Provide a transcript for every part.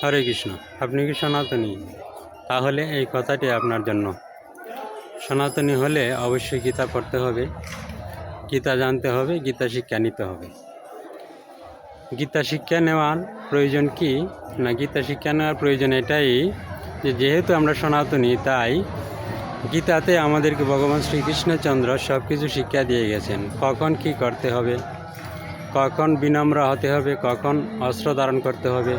হরে কৃষ্ণ। আপনি কি সনাতনী? তাহলে এই কথাটি আপনার জন্য। সনাতনী হলে অবশ্যই গীতা পড়তে হবে, গীতা জানতে হবে, গীতা শিক্ষা নিতে হবে। গীতা শিক্ষা নেওয়ার প্রয়োজন কি না, গীতা শিক্ষা নেওয়ার প্রয়োজন এটাই যে যেহেতু আমরা সনাতনী, তাই গীতাতে আমাদেরকে ভগবান শ্রীকৃষ্ণচন্দ্র সব কিছু শিক্ষা দিয়ে গেছেন। কখন কি করতে হবে, কখন বিনম্র হতে হবে, কখন অস্ত্র ধারণ করতে হবে।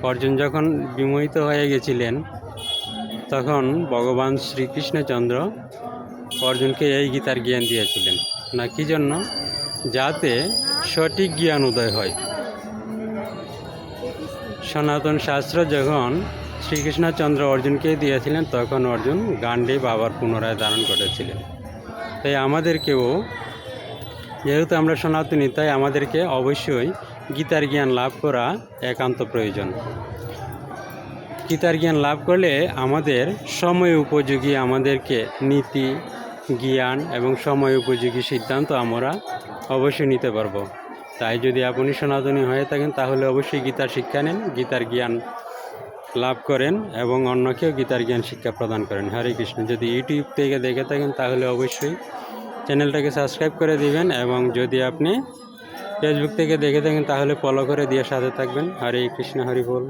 অর্জুন যখন বিমোহিত হয়ে গেছিলেন, তখন ভগবান শ্রীকৃষ্ণচন্দ্র অর্জুনকে এই গীতার জ্ঞান দিয়েছিলেন। না কি জন্য? যাতে সঠিক জ্ঞান উদয় হয়। সনাতন শাস্ত্র যখন শ্রীকৃষ্ণচন্দ্র অর্জুনকে দিয়েছিলেন, তখন অর্জুন গান্ডীব আবার পুনরায় ধারণ করেছিলেন। তাই আমাদেরকেও, যেহেতু আমরা সনাতনী, তাই আমাদেরকে অবশ্যই গীতার জ্ঞান লাভ করা একান্ত প্রয়োজন। গীতার জ্ঞান লাভ করলে আমাদের সময় উপযোগী, আমাদেরকে নীতি, জ্ঞান এবং সময় উপযোগী সিদ্ধান্ত আমরা অবশ্যই নিতে পারবো। তাই যদি আপনি সনাতনী হয়ে থাকেন, তাহলে অবশ্যই গীতার শিক্ষা নেন, গীতার জ্ঞান লাভ করেন এবং অন্যকেও গীতার জ্ঞান শিক্ষা প্রদান করেন। হরে কৃষ্ণ। যদি ইউটিউব থেকে দেখে থাকেন, তাহলে অবশ্যই চ্যানেলটাকে সাবস্ক্রাইব করে দিবেন, এবং যদি আপনি ফেসবুক থেকে দেখে থাকেন, তাহলে ফলো করে দিয়ে সাথে থাকবেন। হরে কৃষ্ণ, হরি বল।